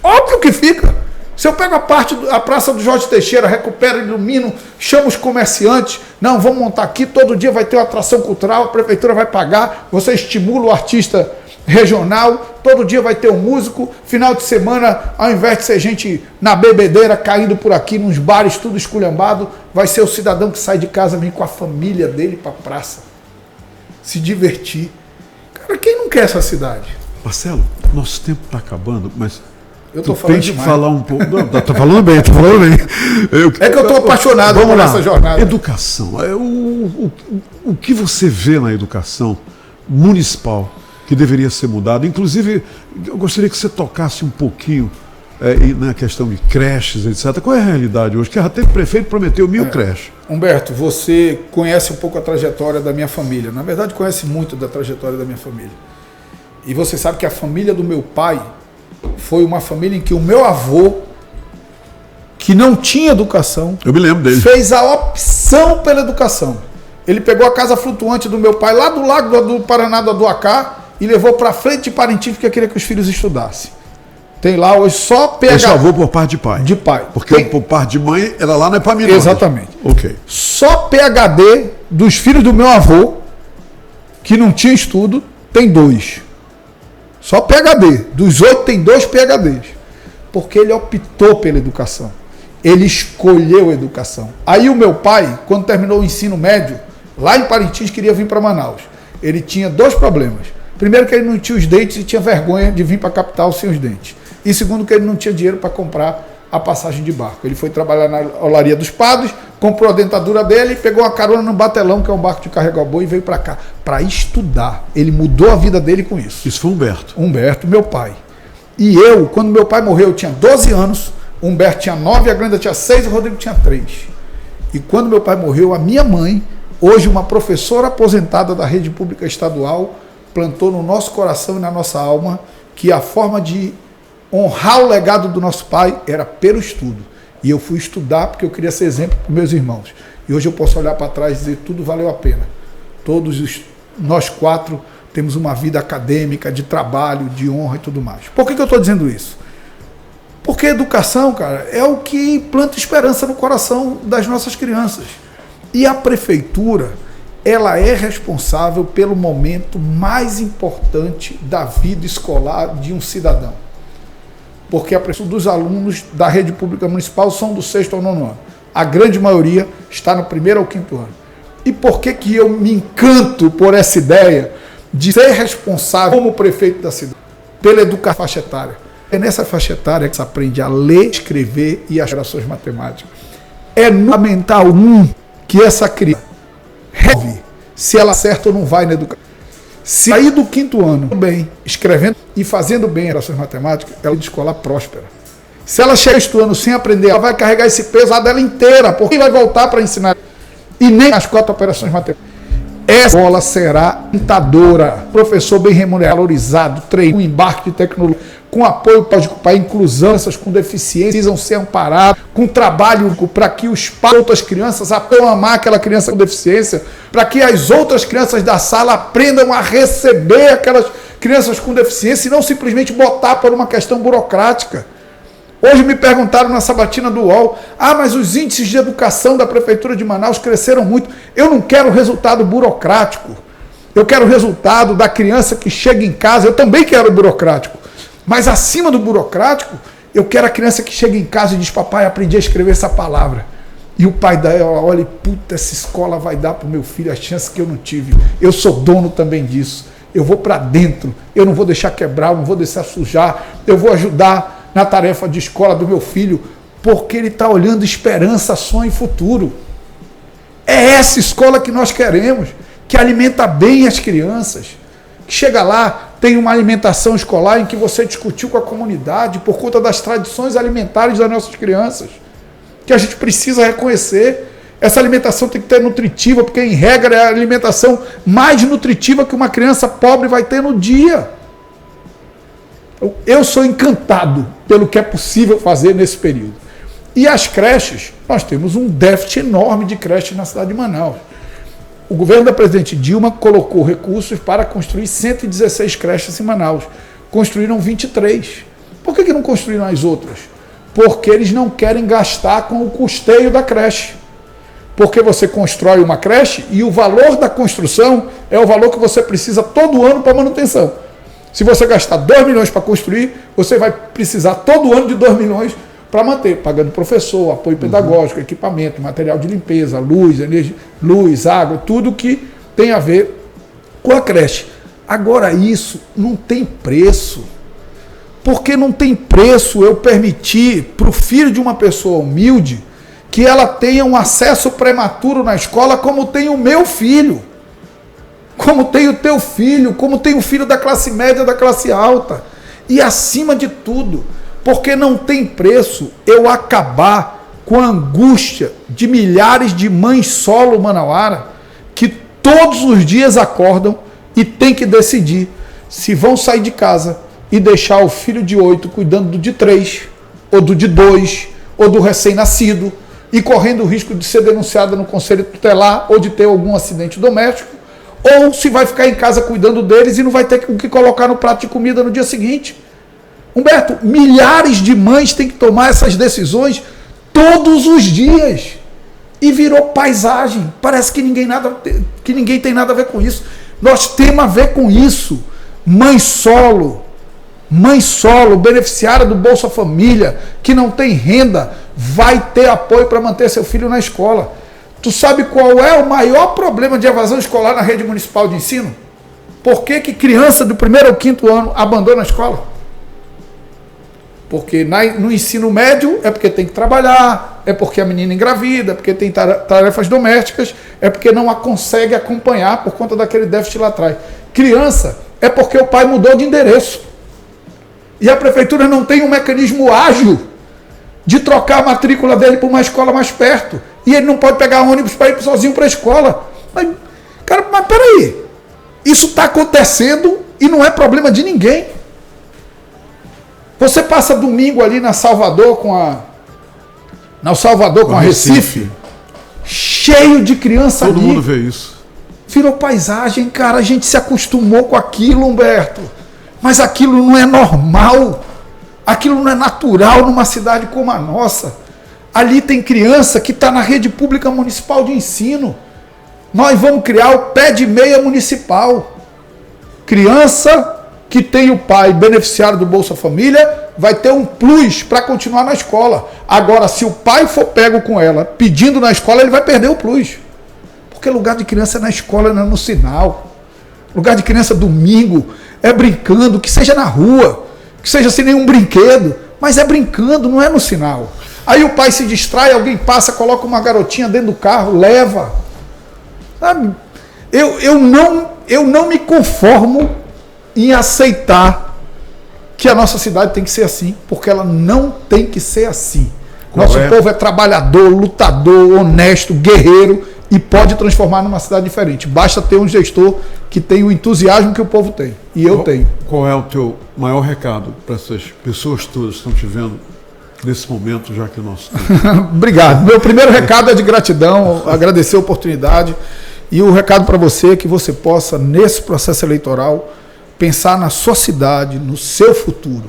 Óbvio que fica. Se eu pego a Praça do Jorge Teixeira, recupero, ilumino, chamo os comerciantes, não, vamos montar aqui, todo dia vai ter uma atração cultural, a prefeitura vai pagar, você estimula o artista regional, todo dia vai ter um músico, final de semana, ao invés de ser gente na bebedeira, caindo por aqui, nos bares, tudo esculhambado, vai ser o cidadão que sai de casa, vem com a família dele para a praça, se divertir. Cara, quem não quer essa cidade?
Marcelo, nosso tempo está acabando, mas
eu tô falando
que
demais.
Falar um pouco. Não, tô falando bem, tô falando bem.
É que eu tô apaixonado por essa jornada.
Educação. O que você vê na educação municipal que deveria ser mudado? Inclusive, eu gostaria que você tocasse um pouquinho na questão de creches, etc. Qual é a realidade hoje? Que até o prefeito prometeu 1000 creches.
Humberto, você conhece um pouco a trajetória da minha família. Na verdade, conhece muito da trajetória da minha família. E você sabe que a família do meu pai foi uma família em que o meu avô, que não tinha educação,
eu me lembro dele,
fez a opção pela educação. Ele pegou a casa flutuante do meu pai lá do Lago do Paraná, do Aduacá, e levou para frente de Parintins porque queria que os filhos estudassem. Tem lá hoje só PhD.
É só avô por parte de pai?
De pai.
Porque por parte de mãe, ela lá não é Epaminondas.
Exatamente.
Ok.
Só PhD dos filhos do meu avô, que não tinha estudo, tem 2. Só PhD. Dos 8 tem 2 PhDs. Porque ele optou pela educação. Ele escolheu a educação. Aí o meu pai, quando terminou o ensino médio, lá em Parintins, queria vir para Manaus. Ele tinha 2 problemas. Primeiro, que ele não tinha os dentes e tinha vergonha de vir para a capital sem os dentes. E segundo, que ele não tinha dinheiro para comprar a passagem de barco. Ele foi trabalhar na Olaria dos Padres, comprou a dentadura dele, pegou uma carona no Batelão, que é um barco de carregar boi, e veio para cá para estudar. Ele mudou a vida dele com isso.
Isso foi Humberto.
Humberto, meu pai. E eu, quando meu pai morreu, eu tinha 12 anos, Humberto tinha 9, a Glenda tinha 6 e o Rodrigo tinha 3. E quando meu pai morreu, a minha mãe, hoje uma professora aposentada da rede pública estadual, plantou no nosso coração e na nossa alma que a forma de honrar o legado do nosso pai era pelo estudo. E eu fui estudar porque eu queria ser exemplo para meus irmãos. E hoje eu posso olhar para trás e dizer tudo valeu a pena. Nós 4 temos uma vida acadêmica, de trabalho, de honra e tudo mais. Por que eu estou dizendo isso? Porque a educação, cara, é o que planta esperança no coração das nossas crianças. E a prefeitura, ela é responsável pelo momento mais importante da vida escolar de um cidadão. Porque a pressão dos alunos da rede pública municipal são do 6º ao 9º ano. A grande maioria está no 1º ao 5º ano. E por que eu me encanto por essa ideia de ser responsável como prefeito da cidade pela educação faixa etária? É nessa faixa etária que se aprende a ler, escrever e as operações matemáticas. É no Fundamental 1 que essa criança resolve se ela acerta ou não vai na educação. Se sair do 5º ano bem, escrevendo e fazendo bem as operações matemáticas, ela é de escola próspera. Se ela chega estudando sem aprender, ela vai carregar esse peso a dela inteira, porque vai voltar para ensinar. E nem as 4 operações matemáticas. Essa escola será tentadora, professor bem remunerado, valorizado, treino, um embarque de tecnologia, com apoio para a inclusão, essas com deficiência precisam ser amparadas, com trabalho para que os pais, outras crianças aprendam a amar aquela criança com deficiência, para que as outras crianças da sala aprendam a receber aquelas crianças com deficiência e não simplesmente botar por uma questão burocrática. Hoje me perguntaram na sabatina do UOL, mas os índices de educação da Prefeitura de Manaus cresceram muito. Eu não quero resultado burocrático. Eu quero o resultado da criança que chega em casa. Eu também quero burocrático. Mas acima do burocrático, eu quero a criança que chega em casa e diz, papai, aprendi a escrever essa palavra. E o pai dela olha e, puta, essa escola vai dar para o meu filho a chance que eu não tive. Eu sou dono também disso. Eu vou para dentro. Eu não vou deixar quebrar, não vou deixar sujar. Eu vou ajudar na tarefa de escola do meu filho, porque ele está olhando esperança, sonho e futuro. É essa escola que nós queremos, que alimenta bem as crianças, que chega lá, tem uma alimentação escolar em que você discutiu com a comunidade por conta das tradições alimentares das nossas crianças, que a gente precisa reconhecer. Essa alimentação tem que ter nutritiva, porque em regra é a alimentação mais nutritiva que uma criança pobre vai ter no dia. Eu sou encantado pelo que é possível fazer nesse período. E as creches, nós temos um déficit enorme de creches na cidade de Manaus. O governo da presidente Dilma colocou recursos para construir 116 creches em Manaus. Construíram 23. Por que não construíram as outras? Porque eles não querem gastar com o custeio da creche. Porque você constrói uma creche e o valor da construção é o valor que você precisa todo ano para manutenção. Se você gastar 2 milhões para construir, você vai precisar todo ano de 2 milhões para manter, pagando professor, apoio pedagógico, equipamento, material de limpeza, luz, energia, luz, água, tudo que tem a ver com a creche. Agora isso não tem preço. Porque não tem preço eu permitir para o filho de uma pessoa humilde que ela tenha um acesso prematuro na escola como tem o meu filho. Como tem o teu filho, como tem o filho da classe média, da classe alta. E acima de tudo, porque não tem preço eu acabar com a angústia de milhares de mães solo manauara que todos os dias acordam e tem que decidir se vão sair de casa e deixar o filho de 8 cuidando do de 3, ou do de 2, ou do recém-nascido, e correndo o risco de ser denunciada no conselho tutelar ou de ter algum acidente doméstico, ou se vai ficar em casa cuidando deles e não vai ter o que colocar no prato de comida no dia seguinte. Humberto, milhares de mães têm que tomar essas decisões todos os dias. E virou paisagem. Parece que ninguém tem nada a ver com isso. Nós temos a ver com isso. Mãe solo, beneficiária do Bolsa Família, que não tem renda, vai ter apoio para manter seu filho na escola. Tu sabe qual é o maior problema de evasão escolar na rede municipal de ensino? Por que criança do 1º ao 5º ano abandona a escola? Porque no ensino médio é porque tem que trabalhar, é porque a menina engravida, é porque tem tarefas domésticas, é porque não a consegue acompanhar por conta daquele déficit lá atrás. Criança é porque o pai mudou de endereço. E a prefeitura não tem um mecanismo ágil de trocar a matrícula dele para uma escola mais perto. E ele não pode pegar ônibus para ir sozinho para a escola. Mas peraí, isso está acontecendo e não é problema de ninguém. Você passa domingo ali na Salvador com a Recife, cheio de criança ali.
Todo mundo vê isso.
Virou paisagem, cara. A gente se acostumou com aquilo, Humberto. Mas aquilo não é normal. Aquilo não é natural numa cidade como a nossa. Ali tem criança que está na rede pública municipal de ensino. Nós vamos criar o pé de meia municipal. Criança que tem o pai beneficiário do Bolsa Família vai ter um plus para continuar na escola. Agora, se o pai for pego com ela pedindo na escola, ele vai perder o plus. Porque lugar de criança é na escola, não é no sinal. Lugar de criança domingo é brincando, que seja na rua, que seja sem nenhum brinquedo, mas é brincando, não é no sinal. Aí o pai se distrai, alguém passa, coloca uma garotinha dentro do carro, leva. Sabe? Eu não me conformo em aceitar que a nossa cidade tem que ser assim, porque ela não tem que ser assim. Nosso povo é trabalhador, lutador, honesto, guerreiro e pode transformar numa cidade diferente. Basta ter um gestor que tem o entusiasmo que o povo tem. E eu tenho.
Qual é o teu maior recado para essas pessoas todas que estão te vendo nesse momento, já que o nosso tempo...
Obrigado. Meu primeiro recado é de gratidão, agradecer a oportunidade. E o recado para você é que você possa, nesse processo eleitoral, pensar na sua cidade, no seu futuro.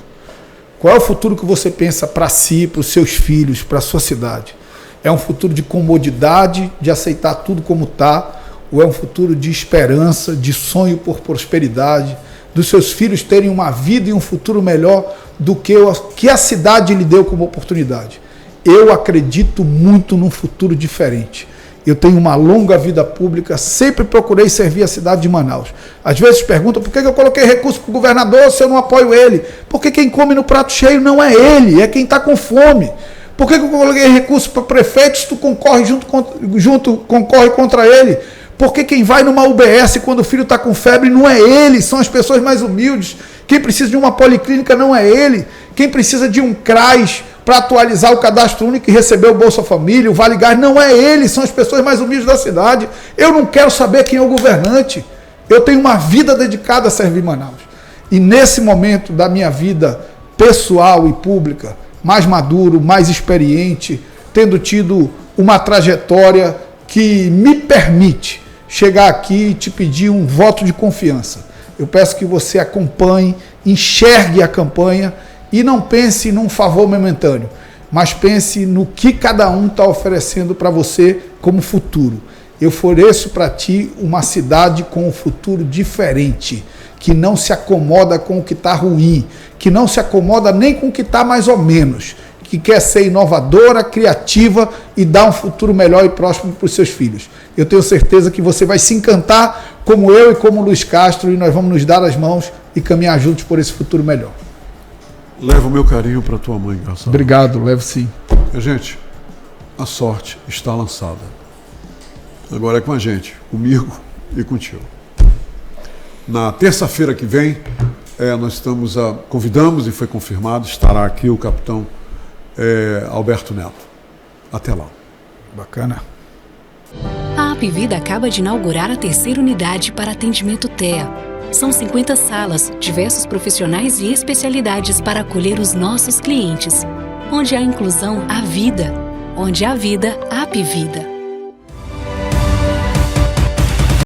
Qual é o futuro que você pensa para si, para os seus filhos, para a sua cidade? É um futuro de comodidade, de aceitar tudo como está, ou é um futuro de esperança, de sonho por prosperidade, dos seus filhos terem uma vida e um futuro melhor do que a cidade lhe deu como oportunidade? Eu acredito muito num futuro diferente. Eu tenho uma longa vida pública, sempre procurei servir a cidade de Manaus. Às vezes perguntam por que eu coloquei recurso para o governador se eu não apoio ele. Porque quem come no prato cheio não é ele, é quem está com fome. Por que eu coloquei recurso para prefeitos, tu concorre concorre contra ele? Porque quem vai numa UBS quando o filho está com febre não é ele, são as pessoas mais humildes. Quem precisa de uma policlínica não é ele. Quem precisa de um CRAS para atualizar o cadastro único e receber o Bolsa Família, o Vale Gás, não é ele, são as pessoas mais humildes da cidade. Eu não quero saber quem é o governante. Eu tenho uma vida dedicada a servir Manaus. E nesse momento da minha vida pessoal e pública, mais maduro, mais experiente, tendo tido uma trajetória que me permite chegar aqui e te pedir um voto de confiança. Eu peço que você acompanhe, enxergue a campanha e não pense num favor momentâneo, mas pense no que cada um está oferecendo para você como futuro. Eu ofereço para ti uma cidade com um futuro diferente, que não se acomoda com o que está ruim, que não se acomoda nem com o que está mais ou menos, que quer ser inovadora, criativa e dar um futuro melhor e próximo para os seus filhos. Eu tenho certeza que você vai se encantar como eu e como o Luiz Castro, e nós vamos nos dar as mãos e caminhar juntos por esse futuro melhor.
Leva o meu carinho para tua mãe, Gonçalo.
Obrigado, levo sim.
Gente, a sorte está lançada. Agora é com a gente, comigo e contigo. Na terça-feira que vem, nós convidamos e foi confirmado, estará aqui o capitão Alberto Neto. Até lá.
Bacana.
A Apvida acaba de inaugurar a 3ª unidade para atendimento TEA. São 50 salas, diversos profissionais e especialidades para acolher os nossos clientes. Onde há inclusão, há vida. Onde há vida, há Apvida.